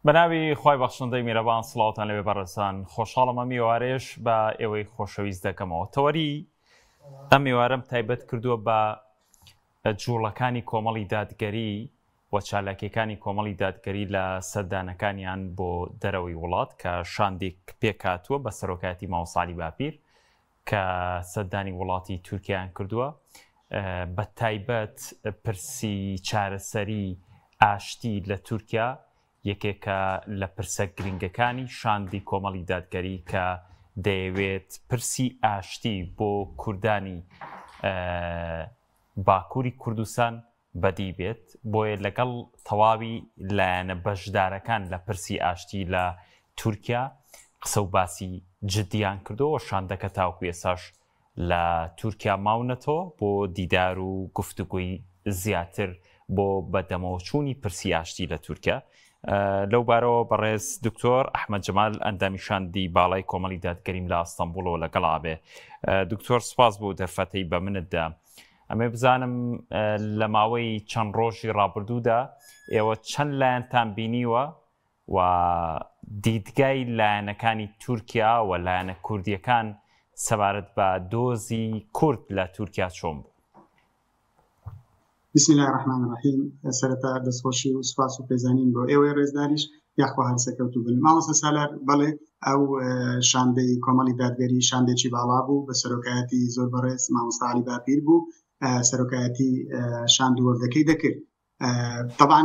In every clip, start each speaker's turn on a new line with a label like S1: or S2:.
S1: بەناوی خی بەخشندەی میرەبان سڵاوتان لەوێ بەڕێزان خۆشحاڵم ئەم میوارێش بە ئێوەی خۆشەویست دەکەمەوە. تەوەری ئەم میوارەم تایبەت کردووە بە جوڵەکانی کۆمەڵی دادگەری و چالاکیەکانی کۆمەڵی دادگەری لە سەردانەکانیان بۆ دەرەوەی وڵات کە شاندێک پێکاتووە بە سەرۆکاتی ماوەساڵی باپیر کە سەردانی وڵاتی تورکیایان کردووە. بە تایبەت پرسی چارەسەری ئاشتی لە تورکیا یەکێکە لە پرسە گرنگەکانی شاندی کۆمەڵی دادگەری کە دەیەوێت پرسی ئاشتی بۆ کوردانی باکووری کوردستان بەدی بێت، بۆیە لەگەڵ تەواوی لایەنە بەشدارەکان لە پرسی ئاشتی لە تورکیا قسە و باسی جددیان کردەوە. شاندەکە تاوکو ئێساش لە تورکیا ماونەتەوە بۆ دیدار و گفتوگوی زیاتر بۆ بەدەمەوەچوونی پرسی ئاشتی لە تورکیا. لەو بارەوە بەڕێز دکتۆر ئەحمەد جەمال ئەندامی شاندی باڵای کۆمەڵی دادگەریم لە ئەستەمبوڵەوە لەگەڵابێ. دکتۆر سپاس بۆ دەرفەتەی بە منتدا. ئەمێ بزانم لە ماوەی چەند ڕۆژی ڕابردوودا ئێوە چەند لایەنتان بینیوە و دیدگای لایەنەکانی تورکیا و لایەنە کوردیەکان سەبارەت بە دۆزی کورد لە تورکیا چۆن بوو؟
S2: بسم الله الرحمن الرحیم. سەرەتا دەستخۆشی و سوپاس و پێزانین بۆ ئێوەی ڕێزداریش یاخوا هەرسەکەوتو بن. مامۆستا سالار بەڵێ ئەو شاندەی کۆمەڵی دادگەری شاندێکی باڵا بوو بە سەرۆکایەتی زۆر بەڕێز مامۆستا عەلی باپیر بوو، سەرۆکایەتی شاندی وەردەکەی دەکرد. طبعا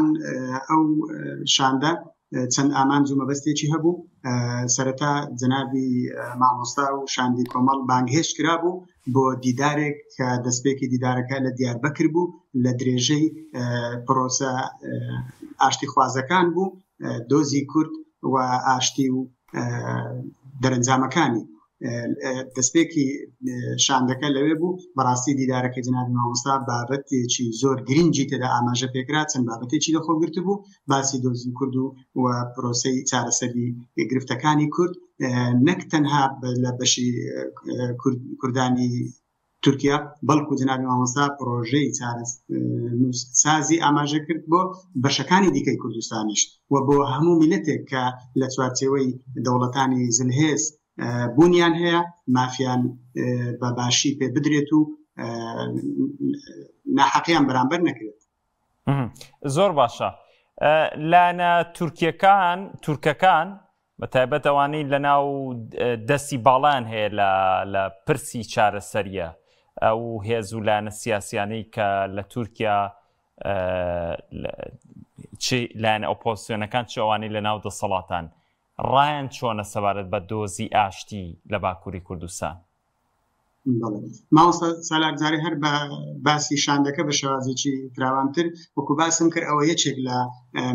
S2: ئەو شاندە چەند ئامانج و مەبەستێکی هەبوو. سەرەتا جەنابی مامۆستا و شاندی کۆمەڵ بانگهێش کرا بوو بۆ دیدارێک کە دەستپێکی دیدارەکە لە دیاربەکر بوو لە درێژەی پرۆسە ئاشتی خوازەکان بوو، دۆزی کورد و ئاشتی و دەرەنجامەکانی. دەستپێکی شاندەکە لەوێ بوو. بەڕاستی دیدارەکە جەنابی مامۆستا بابەتێکی زۆر گرنگی تێدا ئاماژە پێکرا، چەند بابەتێکی لەخۆگرت بوو، باسی دۆزی کورد و پرۆسەی چارەسەری گرفتەکانی کورد نەک تەنها لە بەشی کوردانی تورکیا بەڵکو جەنابی مامۆستا پرۆژەی چارەسازی ئاماژە کرد بۆ بەشەکانی دیکەی کوردستانیش و بۆ هەموو میلەتێک کە لە چوارچێوەی دەوڵەتانی زلهێز بوونیان هەیە مافیان بە باشی پێ بدرێت و ناحەقیان بەرامبەر نەکرێت.
S1: زۆر باشە. لایەنە تورکەکان بە تایبەت ئەوانەی لە ناو دەستی باڵیان هەیە لە پرسی چارەسەریە، ئەو هێز و لایەنە سیاسیانەی کە لە تورکیا لایەنە ئۆپۆزیسیۆنەکان چ ئەوانەی لە ناو دەسەڵاتان ڕایان چۆنە سەبارەت بە دۆزی ئاشتی لە باکووری کوردستان؟
S2: مامۆستا سالار جارێ هەر بە باسی شاندەکە بە شێوازێکی فراوانتر وەکو باسم کرد ئەوە یەکێک لە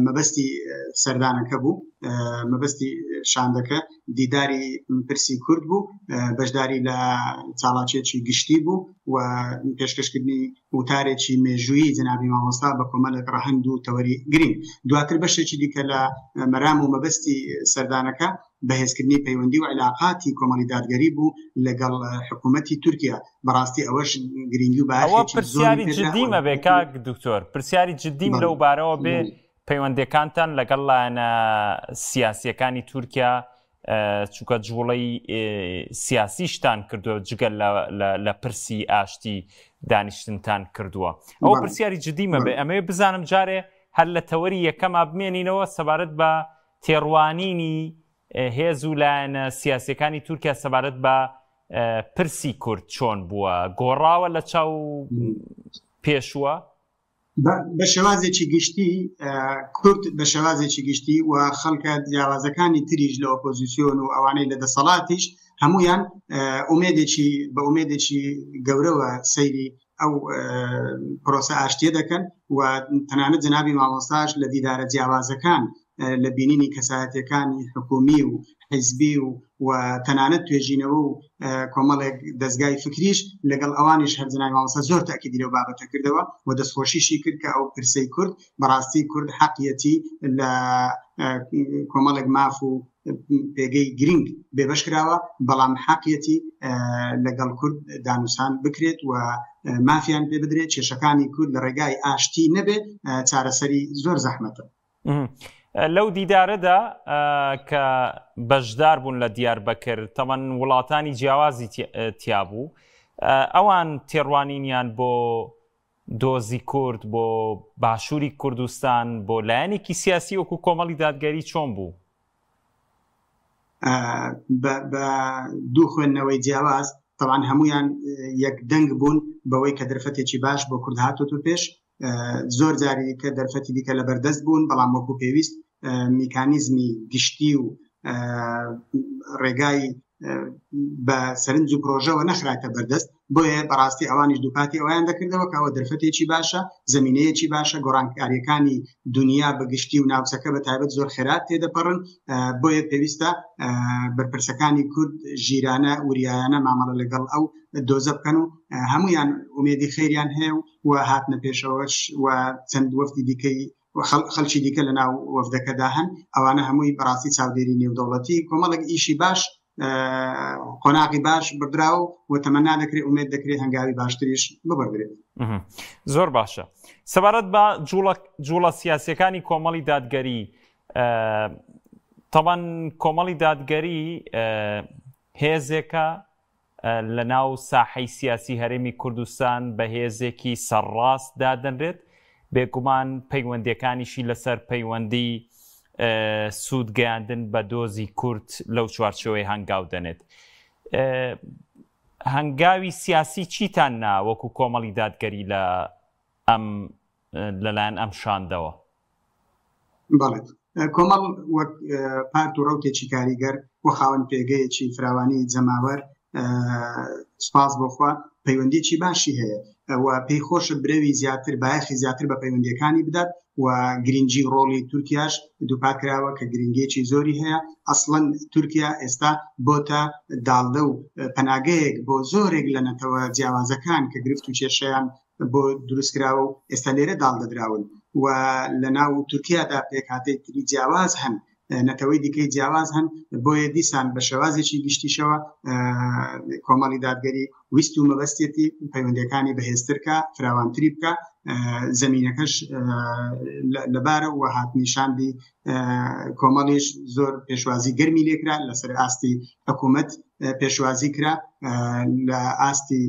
S2: مەبەستی سەردانەکە بوو. مەبەستی شاندەکە دیداری پرسی کورد بوو، بەشداری لە چاڵاکێکی گشتی بوو و پێشکەشکردنی وتارێکی مێژوویی جەنابی مامۆستا بە کۆمەڵێک ڕەهەند و تەوەری گرنگ. دواتر بەشێکی دیکە لە مەرام و مەبەستی سەردانەکە بەهێزکردنی پەیوەندی و علاقاتی کۆمەڵی دادگەری بوو لەگەڵ حکوومەتی تورکیا. بەڕاستی ئەوەش گرنگی و
S1: باشێکی پرسیاری جددیمە بێ کاک دکتۆر، پرسیاری جددیم لەو بارەوە بێ پەیوەندەکانتان لەگەڵ لایەنە سیاسیەکانی تورکیا چونکە جوڵەی سیاسیشتان کردووە جگەل لە پرسی ئاشتی دانیشتنتان کردووە. ئەوە پرسیاری جددیمە بێ. ئەمێ بزانم جارێ هەر لە تەوەری یەکەما بمێنینەوە سەبارەت بە تێڕوانینی هێز و لایەنە سیاسیەکانی تورکیا سەبارەت بە پرسی کورد چۆن بووە؟ گۆڕاوە لە چاو پێشووە؟
S2: بە شێوازێکی گشتی کورد بە شێوازێکی گشتی و خەڵکە جیاوازەکانی تریش لە ئۆپۆزیسیۆن و ئەوانەی لە دەسەڵاتیش هەمویان بە ئومێدێکی گەورەوە سەیری ئەو پرۆسە ئاشتیە دەکەن و تەنانەت جەنابی مامۆستاش لە دیدارە جیاوازەکان لە بینینی کەسایەتیەکانی حکومی و حیزبی و تەنانەت توێژینەوە و کۆمەڵێک دەستگای فکریش لەگەڵ ئەوانیش هەر جەنابی مامۆستا زۆر تاکیدی لەو بابەتە کردەوە و دەستخۆشیشی کرد کە ئەو پرسەی کورد بەڕاستی کورد حەقیەتی لە کۆمەڵێک ماف و پێگەی گرنگ بێبەش کراوە، بەڵام حەقیەتی لەگەڵ کورد دانووسان بکرێت و مافیان پێ بدرێت، کێشەکانی کورد لە ڕێگای ئاشتی نەبێت، چارەسەری زۆر زەحمەتە.
S1: لەو دیدارەدا کە بەشدار بوون لە دیاربەکر تەمەن وڵاتانی جیاوازی تیابوو ئەوان تێڕوانینیان بۆ دۆزی کورد بۆ باشووری کوردستان بۆ لایەنێکی سیاسی وەکو کۆمەڵی دادگەری چۆن بوو؟
S2: بە دوو خوێندنەوەی جیاواز طبعاً هەمویان یەک دەنگ بوون بەوەی کە دەرفەتێکی باش بۆ کورد هاتووە پێش زۆر جاری کە دەرفەتی دیکە لە بەردەست بوون بەڵام وەکو پێویست میکانیزمی گشتی و ڕێگای بە سەرنج و پرۆژەوە نەخراتە بەردەست بۆیە بەڕاستی ئەوانیش دووپاتی ئەویان دەکردەوە کە ئەوە دەرفەتێکی باشە زمینەیەکی باشە گۆڕانکاریەکانی دنیا بەگشتی و ناوچەکە بە تایبەت زۆر خێرات تێدەپەڕن بۆیە پێویستە بەرپرسەکانی کورد ژیرانە وریایانە مامەڵە لەگەڵ ئەو دۆزە بکەن و هەمویان ئومێدی خێریان هەیە و هاتنە پێشەوەش و چەند وەفتی دیکەی خەڵکی دیکە لە ناو وەفدەکەدا هەن ئەوانە هەمووی بەڕاستی چاودێری نێودەوڵەتی کۆمەڵێک ئیشی باش قۆناغی باش بردراوە و تەمەنا دەکرێت ئومێد دەکرێت هەنگاوی باشتریش ببەردرێت.
S1: زۆر باشە. سەبارەت بە جوڵە سیاسیەکانی کۆمەڵی دادگەری تەمان کۆمەڵی دادگەری هێزێکە لە ناو ساحەی سیاسی هەرێمی کوردستان بە هێزێکی سەرڕاست دادەنرێت بێگومان پەیوەندیەکانیشی لەسەر پەیوەندی سوودگەیاندن بە دۆزی کورد لەو چوارچەوەی هەنگاو دەنێت. هەنگاوی سیاسی چیتان نا وەکو کۆمەڵی دادگەری لەلایەن ئەم شاندەوە؟
S2: بەڵێ کۆمەڵ وەک پارت و ڕەوتێکی کاریگەر و خاوەن پێگەیەکی فراوانی جەماوەر سپاس بۆخوا پەیوەندیی باشی هەیە و پێی خۆشە برەوی زیاتر بایەخی زیاتر بە پەیوەندیەکانی بدات و گرنگی ڕۆڵی تورکیاش دووپات کراوە کە گرنگێکی زۆری هەیە ئەسڵەن تورکیا ئێستا بۆتە داڵدە و پەناگەیەک بۆ زۆرێک لە نەتەوە جیاوازەکان کە گرفت و کێشەیان بۆ دروستکراوە و ئێستا لێرە داڵدەدراون و لە ناو تورکیادا پێکهاتەی تری جیاواز هەن نەتەوەی دیکەی جیاواز هەن بۆیە دیسان بە شێوازێکی گشتیشەوە کۆمەڵی دادگەری ویست و مەبەستێتی پەیوەندیەکانی بەهێزترکە فراوانتری بکە زمینەکەش لەبارە و هاتنیشاندی کۆمەڵیش زۆر پێشوازی گەرمی لێکرا لەسەر ئاستی حکوومەت پێشوازی کرا لە ئاستی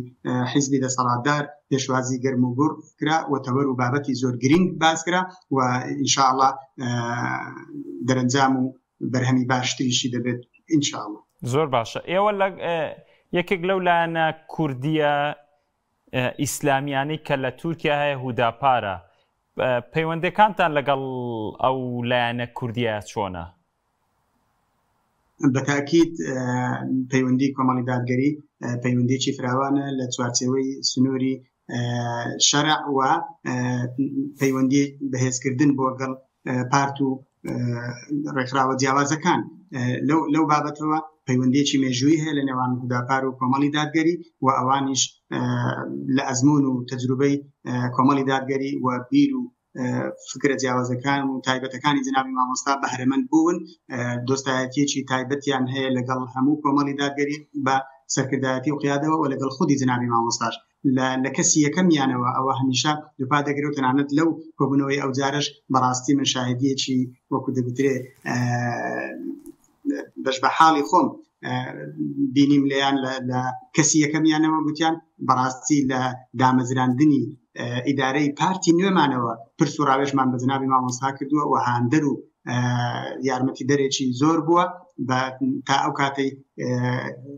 S2: حیزبی دەسەڵاتدار پێشوازی گەرم و گوڕ کرا و تەوەر و بابەتی زۆر گرنگ باز کرا و ئینشاءالله دەرەنجام و بەرهەمی باشتریشی دەبێت ئینشاءالله.
S1: زۆر باشە. ئێوە یەکێک لەو لایەنە کوردیە ئیسلامیانی کە لە تورکیا هەیە هوداپارە پەیوەندەکانتان لەگەڵ ئەو لایەنە کوردیە چۆنە؟
S2: بەتاکید پەیوەندی کۆمەڵی دادگەری پەیوەندێکی فراوانە لە چوارچێوەی سنووری شەرع و پەیوەندی بەهێزکردن بۆ گەڵ پارت و ڕێکخراوە جیاوازەکان لەو بابەتەوە پەیوەندێکی مێژووی هەیە لە نێوان هوداپار و کۆمەڵی دادگەری و ئەوانیش لە ئەزمون و تەجروبەی کۆمەڵی دادگەری و بیر و فکرە جیاوازەکان و تایبەتەکانی جنابی مامۆستا بەهرەمەند بوون دۆستایەتیەکی تایبەتیان هەیە لەگەڵ هەموو کۆمەڵی دادگەری بە سەرکردایەتی و قیادەوە و لەگەڵ خودی جنابی مامۆستاش لە کەسی یەکەمیانەوە ئەوە هەمیشە دووپات دەگرێت تەنانەت لەو کۆبوونەوەی ئەو جارش بەڕاستی من شاهدیەکی وەکو دەگوترێ بەش بە حاڵی خۆم بینیم لێیان لە کەسی یەکەمیانەوە گوتیان بەڕاستی لە دامەزراندنی ئیدارەی پارتی نوێمانەوە پرس و ڕاوێژمان بە جنابی مامۆستا کردووە و هاندەر و یارمەتی دەرێکی زۆر بووە تا ئەو کاتەی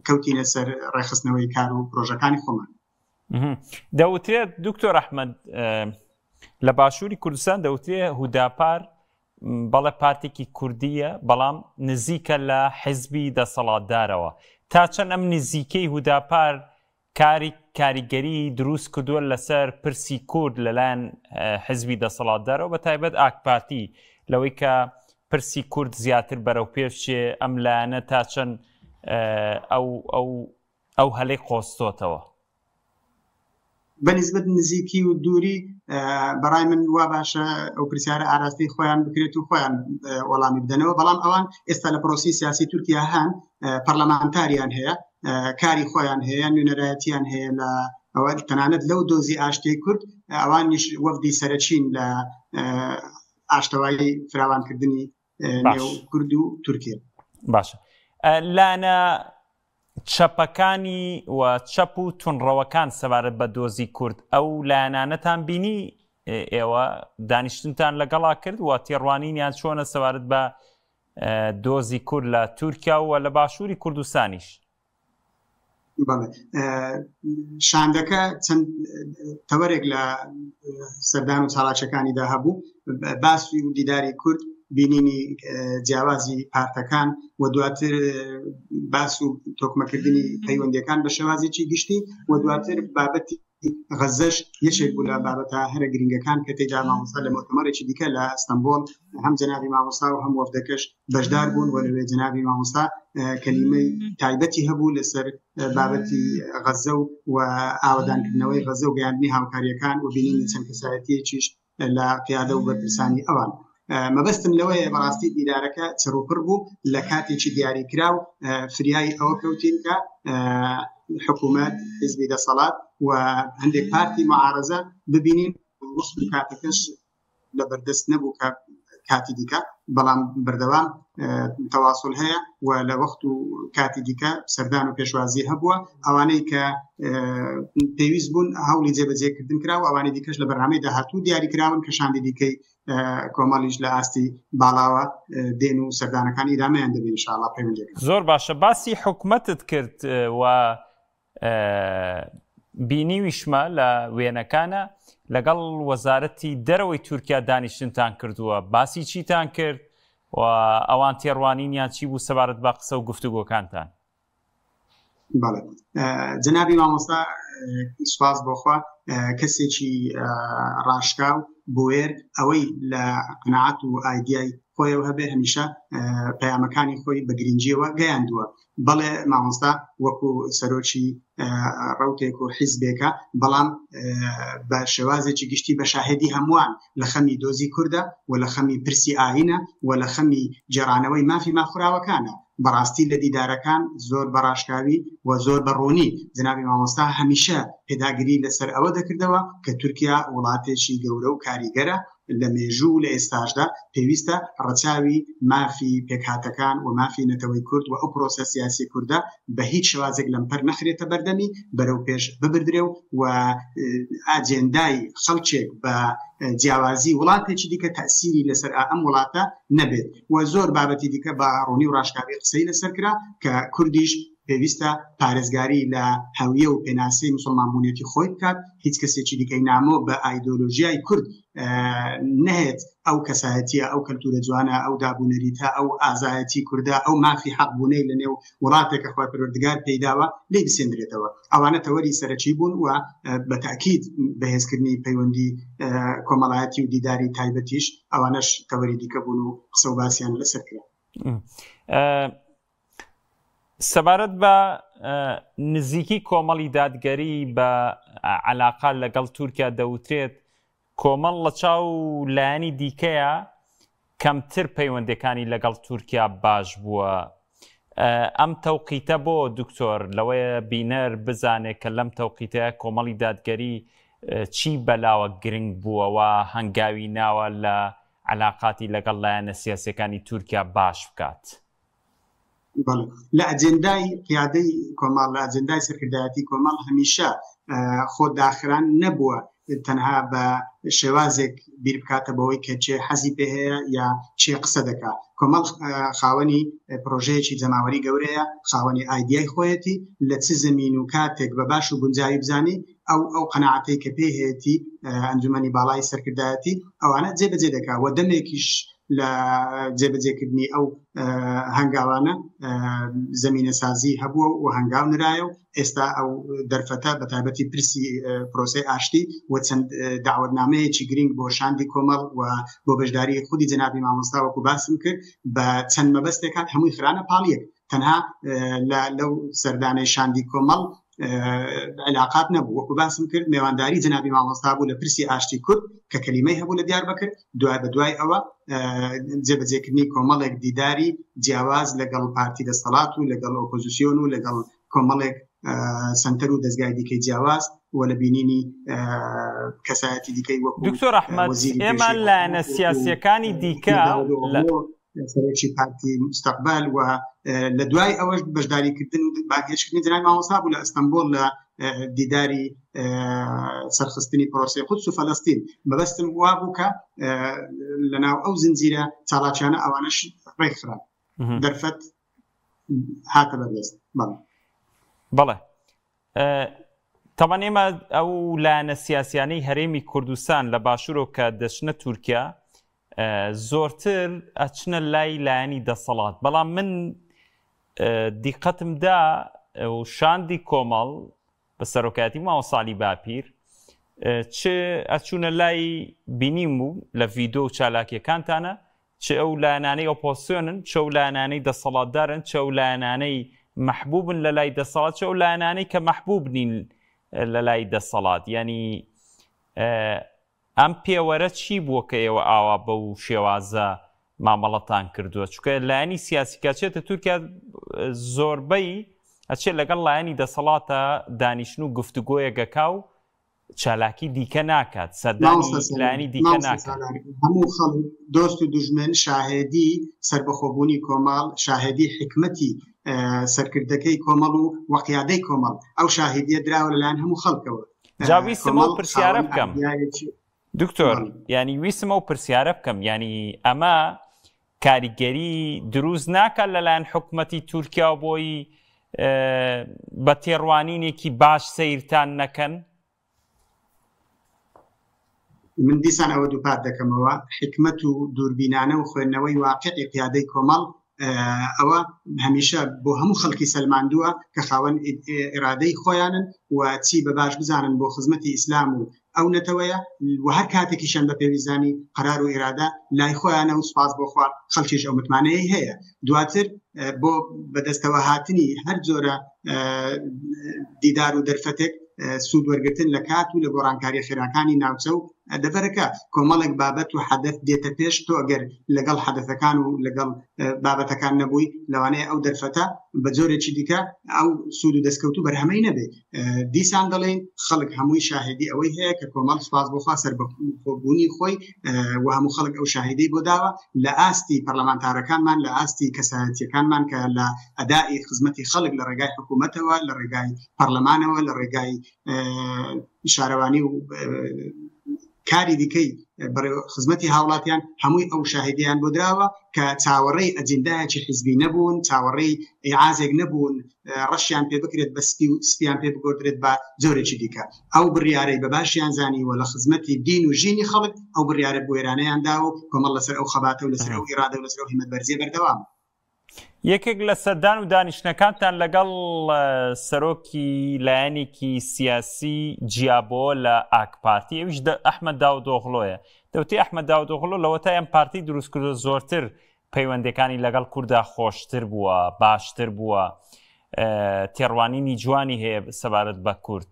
S2: کەوتینە سەر ڕێخستنەوەی کار و پرۆژەکانی خۆمان.
S1: دەوترێت دکتۆر ئەحمەد لە باشووری کوردستان دەوترێت هوداپار بەڵێ پارتێکی کوردیە بەڵام نزیکە لە حیزبی دەسەڵاتدارەوە تا چەند ئەم نزیکەی هوداپار کاریگەری دروست کردووە لەسەر پرسی کورد لەلایەن حیزبی دەسەڵاتدارەوە بە تایبەت ئاکپارتی لەوەی کە پرسی کورد زیاتر بەرەو پێشێ ئەم لایەنە تا چەند ئەو هەلەی قۆستۆتەوە
S2: بەنسبەت نزیکی و دووری بەڕای من وا باشە ئەو پرسیارە ئاراستی خۆیان بکرێت و خۆیان وەڵامی بدەنەوە بەڵام ئەوان ئێستا لە پرۆسی سیاسی تورکیا هەن پەرلەمانتاریان هەیە کاری خۆیان هەیە نوێنەرایەتیان هەیە لە ئەوە تەنانەت لەو دۆزی ئاشتەی کورد ئەوانیش وەفدی سەرچین لە ئاشتەوایی فراوانکردنی نێو کورد و تورکیا.
S1: باشە لاەنە چەپەکانی و چەپ و تونڕەوەکان سەبارەت بە دۆزی کورد ئەو لایەنانەتان بینی ئێوە دانیشتنتان لەگەڵا کرد و تێڕوانینیان چۆنە سەبارەت بە دۆزی کورد لە تورکیا و لە باشووری کوردستانیش؟
S2: شاندەکە چەند تەوەرێک لە سەردان و چاڵاکیەکانیدا هەبوو باسی و دیداری کورد بینینی جیاوازی پارتەکان و دواتر باس و تۆکمەکردنی پەیوەندیەکان بە شێوازێکی گشتی و دواتر بابەتی غەزەش یەکێک بوو لە بابەتە هەرە گرنگەکان کە تێدا مامۆستا لە مؤتەمەرێکی دیکە لە ئەستەمبۆڵ هەم جەنابی مامۆستا و هەم وەفدەکەش بەشدار بوون و لەوێ جەنابی مامۆستا کەلیمەی تایبەتی هەبوو لەسەر بابەتی غەزە و ئاوەدانکردنەوەی غەزە و گەیاندنی هاوکاریەکان و بینینی چەند کەسایەتیەکیش لە پیادە و بەرپرسانی ئەوان. مەبەستم لەوەیە بەڕاستی دیدارەکە چڕوپڕ بوو لە کاتێکی دیاریکرا و فریای ئەوە کەوتین کە حکوومەت حیزبی دەسەڵات و هەندێک پارتی معارەزە ببینین وەخت کاتەکەش لە بەردەست نەبوو کە کاتی دیکە بەڵام بەردەوام تەواصل هەیە و لە وەخت و کاتی دیکە سەردان و پێشوازی هەبووە ئەوانەی کە پێویست بوون هەوڵی جێبەجێکردن کرا و ئەوانەی دیکەش لە بەرنامەی داهاتوو دیاریکراون کە شاندی دیکەی کۆمەڵیش لە ئاستی باڵاوە دێن و سەردانەکانی ئیدامەیان دەبێت ئینشاءڵڵا پەیوەندیەکان.
S1: زۆر باشە باسی حکوومەتت کرد و بینیویشمە لە وێنەکانە لەگەڵ وەزارەتی دەرەوەی تورکیا دانیشتنتان کردووە باسی چیتان کرد و ئەوان تێڕوانینیان چی بوو سەبارەت بە قسە و گفتوگۆکانتان؟
S2: بەڵێ جەنابی مامۆستا سوپاس بۆخوا کەسێکی ڕاشکاو بوێر ئەوەی لە قناعەت و ئایدیای خۆیەوە هەبێ هەمیشە پەیامەکانی خۆی بە گرنگیەوە گەیاندووە. بەڵێ مامۆستا وەکو سەرۆکی ڕوتێک و حیزبێکە بەڵام بە شێوازێکی گشتی بە شاهدی هەمووان لە خەمی دۆزی کووردە و لە خەمی پرسی ئاینە و لە خەمی جێڕانەوەی مافی ماخوراوەکانە. بەڕاستی لە دیدارەکان زۆر بەڕاشکاوی و زۆر بەڕوونی جنابی مامۆستا هەمیشە پێداگیری لەسەر ئەوە دەکردەوە کە تورکیا وڵاتێکی گەورە و کاریگەرە لە مێژوو لە ئێستاشدا پێویستە ڕەچاوی مافی پێکهاتەکان و مافی نەتەوەی کورد و ئەو پرۆسە سیاسی کووردە بە هیچ شێوازێک لەمپەر نەخرێتە بەردەمی بەرەو پێش ببردرێ و ئاجێندای خەڵکێک بە جیاوازی وڵاتێکی دیکە تەسیری لەسەر ئەم وڵاتە نەبێت و زۆر بابەتی دیکە بە ڕوونی و ڕاشکاوی قسەی لەسەر کرا کە کوردیش پێویستە پارێزگاری لە هەویە و پێناسی موسڵمانبوونێتی خۆی بکات هیچ کەسێکی دیکەی نامۆ بە ئایدۆلۆژیای کورد نهێت ئەو کەسایەتیە ئەو کەلتورە جوانە ئەو دابوونەریتە ئەو ئازایەتی کووردە ئەو مافی حەقبوونەی لە نێو وڵاتێکە خۆی پەروەردگار پێیداوە لێ بسێندرێتەوە. ئەوانە تەوەری سەرەکی بوون و بە تاکید بەهێزکردنی پەیوەندی کۆمەڵایەتی و دیداری تایبەتیش ئەوانەش تەوەری دیکە بوون و قسە و باسییان لەسەر کرا.
S1: سەبارەت بە نزیکی کۆمەڵی دادگەری بە عەلاقە لەگەڵ تورکیا دەوترێت کۆمەڵ لە چاو لایەنی دیکەیە کەمتر پەیوەندەکانی لەگەڵ تورکیا باش بووە. ئەم تەوقیتە بۆ دکتۆر لەوەیە بینەر بزانێت کە لەم تەوقیتەیە کۆمەڵی دادگەری چی بەلاوە گرنگ بووەوە هەنگاوی ناوە لە عەلاقاتی لەگەڵ لایەنە سیاسیەکانی تورکیا باش بکات.
S2: لە ئەجێندای پیادەی کۆمەڵ لە ئەجێندای سەرکردایەتی کۆمەڵ هەمیشە خۆ داخران نەبووە تەنها بە شێوازێک بیر بکاتە بەوەی کە چێ حەزی پێ هەیە یا چێ قسە دەکات. کۆمەڵ خاوەنی پرۆژەیەکی جەماوەری گەورەیە خاوەنی ئایدیای خۆیەتی لە چ زمین و کاتێک بە باش و گونجاوی بزانی ئەو قەناعەتەی کە پێ هەیەی ئەنجومەنی باڵای سەرکردایەتی ئەوانە جێبەجێ دەکات و دەمێکیش لە جێبەجێکردنی ئەو هەنگاوانە زمینە سازی هەبووە و هەنگاو نرایە و ئێستا ئەو دەرفەتە بە تایبەتی پرسی پرۆسەی ئاشتی و چەند داوەتنامەیەکی گرنگ بۆ شاندی کۆمەڵ و بۆ بەشداری خودی جەنابی مامۆستا وەکو باسم کرد بە چەند مەبەستێکات هەمووی خرانە پاڵیەک تەنها لەو سەردانەی شاندی کۆمەڵ علاقات نەبوو وەکو باسم کرد میوانداری جنابی مامۆستا بوو لە پرسی ئاشتی کورد کە کەلیمەی هەبوو لە دیاربەکر دوای بە دوای ئەوە جێبەجێکردنی کۆمەڵێک دیداری جیاواز لەگەڵ پارتی دەسەڵات و لەگەڵ ئۆپۆزیسیۆن و لەگەڵ کۆمەڵێک سنتەر و دەستگای دیکەی جیاواز و لە بینینی کەسایەتی دیکەی وەکو
S1: دکتۆر ئەحمەد ئێمە لایەنە سیاسیەکانی دیکە
S2: سەرۆکی پارتی مستەقبل و لە دوای ئەوەش بەشداریکردن و باگەشتکردنی جنای مامۆستا بوو لە ئەستەمبۆڵ لە دیداری سەرخستنی پرۆسەی قودس و فەلەستین مەبەستم وا بوو کە لەناو ئەو زنجیرە چاڵاکیانە ئەوانەش ڕێکخرا دەرفەت هاتە بەدەست.
S1: بەڵێ تەمان ئێمە ئەو لایەنە سیاسیانەی هەرێمی کوردستان لە باشوورۆ کە دەچنە تورکیا زۆرتر ئەچنە لای لایەنی دەسەڵات، بەڵام من دیقەتمدا و شاندی کۆمەڵ بە سەرۆکایەتی ماوە ساڵی باپیر چ ئەچوونە لای بینیم و لە ڤیدۆ و چالاکیەکانتانە چ ئەو لایەنانەی ئۆپۆزیسیۆنن، چ ئەو لایەنانەی دەسەڵاتدارن، چ ئەو لایەنانەی مەحبوبن لە لای دەسەڵات، چ ئەو لایەنانەی کە مەحبوب نین لە لای دەسەڵات. ینی ئەم پێوەرە چی بووە کە ئێوە ئاوا بەو شێوازە مامەڵەتان کردووە؟ چونکە لایەنی سیاسیکە چێتە تورکیا زۆربەی ئەچێت لەگەڵ لایەنی دەسەڵاتە دانیشتن و گفتوگۆیەکەکا و چالاکی دیکە ناکات، سەردانی لایەنی دیکە ناکات.
S2: هەموو خەڵک دۆست و دوژمن شاهێدی سربەخۆبوونی کۆمەڵ، شاهێدی حکمەتی سەرکردەکەی کۆمەڵ و وەقیادەی کۆمەڵ ئەو شاهێدیە دراوە لەلایەن هەموو خەڵکەوە.
S1: جاویستمە و پرسیارە بکەم دکتۆر، ینی ویسمە و پرسیارە بکەم، ینی ئەمە کاریگەری دروست ناکات لەلایەن حکومەتی تورکیا بۆی بە تێڕوانینێکی باش سەیرتان نەکەن؟
S2: من دیسان ئەوە دووپات دەکەمەوە، حکمت و دووربینانە و خوێندنەوەی واقعی پیادەی کۆمەڵ ئەوە هەمیشە بۆ هەموو خەڵکی سەلماندووە کە خاوەن ئێرادەی خۆیانن و چی بە باش بزانن بۆ خزمەتی ئیسلام و ئەو نەتەوەیە و هەر کاتێکیشان بە پێویستانی قەرار و ئێرادا لای خۆیانە و سپاس بۆ خوار خەڵکیش ئەو متمانەیە هەیە. دواتر بۆ بەدەستەوە هاتنی هەر جۆرە دیدار و دەرفەتێک سوود وەرگرتن لە کات و لە گۆڕانکاری خێراکانی ناوچە و دەبەرەکە کۆمەڵێک بابەت و حەدەف دێتە پێش تۆ ئەگەر لەگەڵ حەدەفەکان و لەگەڵ بابەتەکان نەبووی لەوانەیە ئەو دەرفەتە بە جۆرێکی دیکە ئەو سوود و دەستکەوت و بەرهەمەی نەبێ. دیسان دەڵێن خەڵک هەمووی شاهدی ئەوەی هەیە کە کۆمەڵ سپاس بۆخوا سەربەخۆبوونی خۆی و هەموو خەڵک ئەو شاهدی بۆ داوە لە ئاستی پەرلەمانتارەکانمان، لە ئاستی کەسایەتیەکانمان کە لە ئەدای خزمەتی خەڵک لە ڕێگای حکوومەتەوە، لە ڕێگای پەرلەمانەوە، لە ڕێگای شارەوانی و کاری دیکەی خزمەتی هاوڵاتیان هەمووی ئەو شاهدیان بۆ دراوە کە چاوەڕێی ئەجندایەکی حیزبی نەبوون، چاوەڕێی ئیعازێک نەبوون، ڕەشیان پێ بکرێت بە سپیان پێ بگۆدرێت بە جۆرێکی دیکە. ئەو بڕیارەی بە باشیان زانی و لە خزمەتی دین و ژینی خەڵک ئەو بڕیارە بۆ وێرانەیان دا و کۆمەڵ لەسەر ئەو خەباتە و لەسەر ئەو ئیرادە و لەسەر ئەو هیمەتبەرزیە بەردەوام.
S1: یەکێک لە سەردان و دانیشتەکانتان لەگەڵ سەرۆکی لایەنێکی سیاسی جیابۆ لە ئاک پارتی، ئەویش ئەحمەد داودۆغڵۆیە. دەوتی ئەحمەد داودۆغڵۆ لەوەتای ئەم پارتی دروستکردو زۆرتر پەیوەندەکانی لەگەڵ کووردا خۆشتر بووە، باشتر بووە، تێڕوانینی جوانی هەیە سەبارەت بە کورد.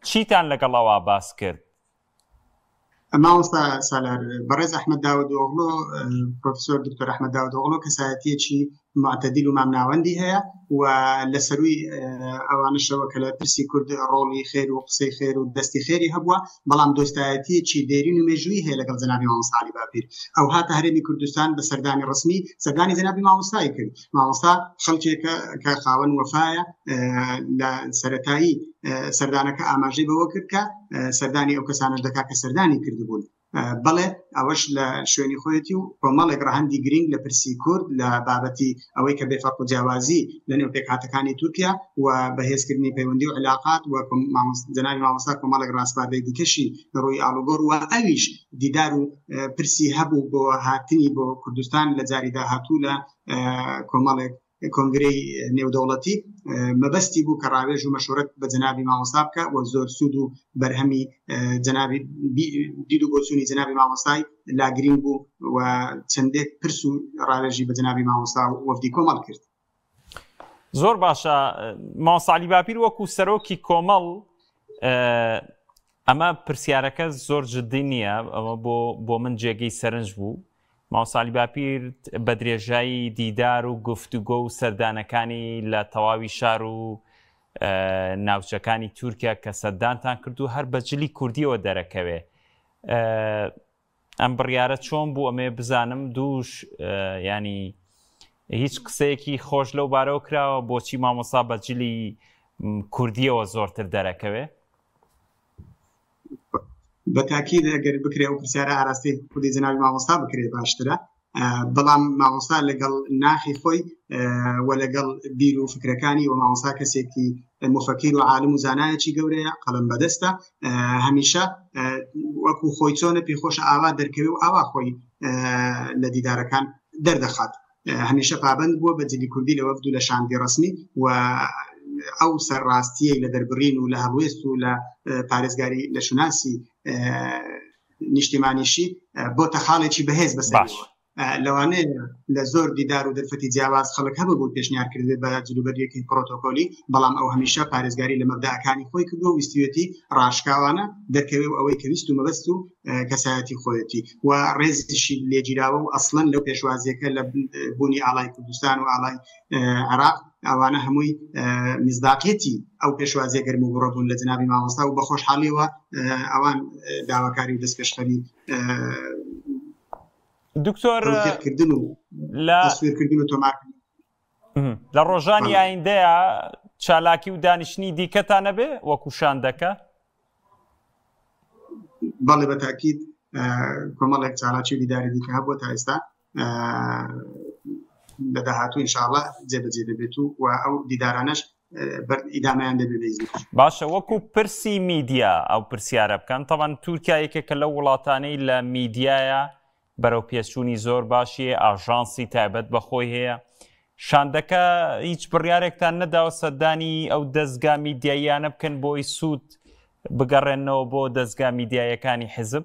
S1: چیتان لەگەڵەوە باس کرد؟
S2: مامۆستا سالار بەڕێز ئەحمەد داودۆغڵۆ، پرۆفیسۆر دکتۆر ئەحمەد داودۆغڵۆ کەسایەتیەکی معتەدیل و مامناوەندی هەیە و لە سەروی ئەوانشەوە کە لە پرسی کورد ڕۆڵی خێر و قسەی خێر و دەستی خێری هەبووە، بەڵام دۆستایەتیەکی دێرین و مێژووی هەیە لەگەڵ جەنابی مامۆستا عەلی باپیر. ئەو هاتە هەرێمی کوردستان بە سەردانی ڕسمی، سەردانی جەنابی مامۆستای کرد. مامۆستا خەڵکێکە کە خاوەن وەفایە، لە سەرەتایی سەردانەکە ئاماژەی بەوە کرد کە سەردانی ئەو کەسانش دەکات کە سەردانی کردبوون. بەڵێ ئەوەش لە شوێنی خۆیەتی و کۆمەڵێک ڕەهەندی گرنگ لە پرسی کورد لە بابەتی ئەوەی کە بێفەرق و جیاوازی لە نێو پێکهاتەکانی تورکیا و بەهێزکردنی پەیوەندی و علاقات و جەنابی مامۆستا کۆمەڵێک ڕاستپاردەی دیکەشی ڕووی ئاڵوگۆڕ و ئەویش دیدار و پرسی هەبوو بۆ هاتنی بۆ کوردستان لە جاری داهاتوو لە کۆمەڵێک کۆنگرەی نێودەوڵەتی مەبەستی بوو کە ڕاوێژ و مەشورەت بە جەنابی مامۆستا بکە و زۆر سوود و بەرهەمی جەنابی دید و بۆچوونی جەنابی مامۆستای لاگرین بوو و چەندێک پرس و ڕاوێژی بە جەنابی مامۆستا و وەفدی کۆمەڵ کرد.
S1: زۆر باشە. مامۆستا عەلی باپیر وەکو سەرۆکی کۆمەڵ ئەمە پرسیارەکە زۆر جددی نییە، ئەمە بۆ من جێگەی سەرنج بوو. مامۆستا عەلی باپیر بە درێژایی دیدار و گفتوگۆ و سەردانەکانی لە تەواوی شار و ناوچەکانی تورکیا کە سەددانتان کردو هەر بەجلی کوردیەوە دەرەکەوێ. ئەم بڕیارە چۆن بوو ئەمێ بزانم دووش ینی هیچ قسەیەکی خۆش لەو بارەوە کراوە بۆچی مامۆستا بەجلی کوردیەوە زۆرتر دەرەکەوێ؟
S2: بە تاکید ئەگەر بکرێ و پرسیارە ئاراستی خودی جناوی مامۆستا بکرێ باشترە، بەڵام مامۆستا لەگەڵ ناخی خۆی و لەگەڵ بیر و فکرەکانی و مامۆستا کەسێکی مفەکیر و عالم و زانایەکی گەورەیە قەڵەم بەدەستە، هەمیشە وەکو خۆی چۆنە پێخۆشە ئاوا دەرکەوێ و ئاوا خۆی لە دیدارەکان دەردەخات. هەمیشە پابند بووە بەجلی کوردی لە وەفد و لە شاندی ڕسمی و ئەو سەرڕاستیەی لە دەربڕین و لە هەڵوێست و لە پارێزگاری لە شوناسی نیشتیمانیشی بۆتە خاڵێکی بەهێز بەسەرەوە. لەوانەیە لە زۆر دیدار و دەرفەتی جیاواز خەڵک هەبوو بۆ پێشنیار کردێت بە جلوبەریەکی پرۆتۆکۆلی، بەڵام ئەو هەمیشە پارێزگاری لە مەبدەعەکانی خۆی کردو و ویستوێتی ڕاشکاوانە دەرکەوێ و ئەوەی کە ویست و مەبەست و کەسایەتی خۆیەتی و ڕێزیشی لێگیراوە و ئەسڵەن لەو پێشوازیەکە لە بوونی ئاڵای کوردستان و ئاڵای عێراق ئەوانە هەمووی مزداقیەتی ئەو پێشوازیە گەرم و بڕۆبوون لە جنابی مامۆستا و بە خۆشحاڵیەوە ئەوان داواکاری و دەستپێشخەری
S1: دکتۆر لە ڕۆژانی ئایندەیە چالاکی و دانیشتنی دیکەتانە بێ وەکو شاندەکە؟
S2: بەڵێ بە تاکید کۆمەڵێک چالاکی و دیداری دیکە هەبووە تا ئێستا لە داهاتوو ئینشاءڵڵا جێبەجێ دەبێت و ئەو دیدارانەش ئیدامەیان دەبێت.
S1: باشە، وەکو پرسی میدیا ئەو پرسیارە بکەن. تەمان تورکیا یەکێکە لەو وڵاتانەی لە میدیایە بەرەو پێچوونی زۆر باشیە، ئاژانسی تایبەت بەخۆی هەیە. شاندەکە هیچ بڕیارێکتان نەداوە سەردانی ئەو دەستگا میدیاییانە بکەن بۆی سوود بگەڕێنەوە بۆ دەستگا میدیایەکانی حیزب؟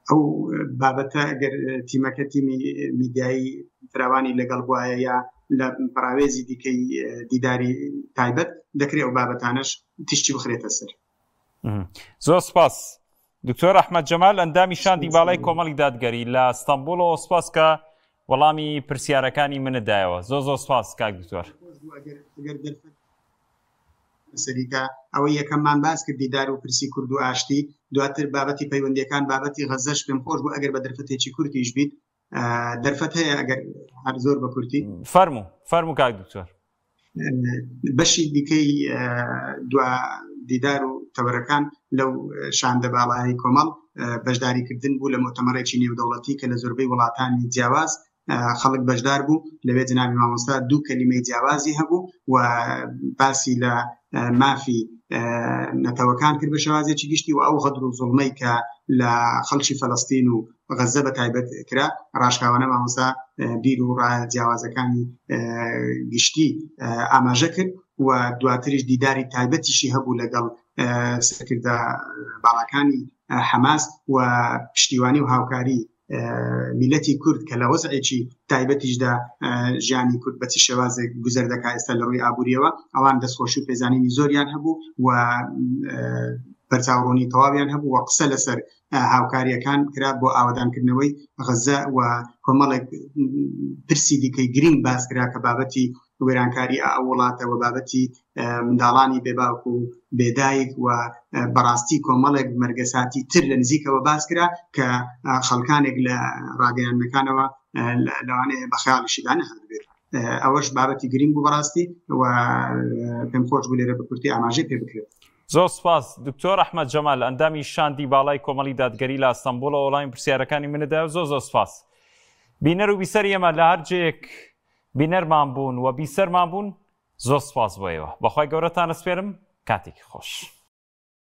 S2: ئەو بابەتە ئەگەر تیمەکە تیمی میدیایی فراوانی لەگەڵ بواە یا لە پراوێزی دیکەی دیداری تایبەت دەکرێت ئەو بابەتانەش تیشتی بخرێتە سەر.
S1: زۆر سپاس دکتۆر ئەحمەد جەمال، ئەندامی شاندی باڵای کۆمەڵی دادگەری لە ئەستەمبوڵەوە. سپاس کە وەڵامی پرسیارەکانی منەدایەوە. زۆر زۆر سپاس کاک دکتۆر.
S2: سەریکە ئەوەی یەکەممان باس کرد دیدار و پرسی کورد و ئاشتی، دواتر بابەتی پەیوەندیەکان بابەتی غەزەش پێم خۆش بوو ئەگەر بە دەرفەتێکی کورتیش بیت. دەرفەت هەیە ئەگەر هەر زۆر بە کورتی
S1: فەرموو کاک دکتۆر.
S2: بەشی دیکەی دوا دیدار و تەوەرەکان لەو شاندە باڵایی کۆمەڵ بەشداریکردن بوو لە مؤتەمەڕێکی نێودەوڵەتی کە لە زۆربەی وڵاتانی جیاواز خەڵک بەشدار بوو. لەوێ جنابی مامۆستا دوو کەلیمەی جیاوازی هەبوو و باسی لە مافی نەتەوەکان کرد بە شێوازێکی گشتی و ئەو غەدر و زوڵمەی کە لە خەڵکی فەڵەستین و غەزە بە تایبەت کرا ڕاشکاوانە مامۆستا بیر و ڕایە جیاوازەکانی گشتی ئاماژە کرد و دواتریش دیداری تایبەتیشی هەبوو لەگەڵ سەرکردە باڵەکانی حەماس و پشتیوانی و هاوکاری میلەتی کورد کە لە وەزعێکی تایبەتیشدا ژیانی کورد بە چ شێوازێک گوزەر دەکا ئێستا لە ڕووی ئابووریەوە. ئەوان دەستخۆشی و پێزانینی زۆریان هەبوو و بەرچاوڕوونی تەواویان هەبوو و قسە لەسەر هاوکاریەکان کرا بۆ ئاوادانکردنەوەی غەزە و کۆمەڵێک پرسی دیکەی گرنگ باس کرا کە بابەتی وێرانکاری ئەو وڵاتە و بابەتی منداڵانی بێباوک و بێدایک و بەڕاستی کۆمەڵێک مەرگەساتی تر لە نزیکەوە باس کرا کە خەڵکانێک لە ڕاگەیاندنەکانەوە لەوانەیە بە خەیاڵیشیدا نەهات بێت. ئەوەش بابەتی گرنگ بوو بەڕاستی و پێم خۆش بوو لێرە بە کورتی ئاماژەی پێ بکرێت.
S1: زۆر سپاس دکتۆر ئەحمەد جەمال، ئەندامی شاندی باڵای کۆمەڵی دادگەری لە ئەستەمبوڵەوە وەڵامی پرسیارەکانی منەدایە. زۆر سپاس. بینەر و بیسەر ئێمە لە هەر جێیەک بینەرمان بوون و بیسەرمان بوون، زۆر سپاس بۆ ئێوە. بەخوای گەورەتان ئەسپێرم، کاتێکی خۆش.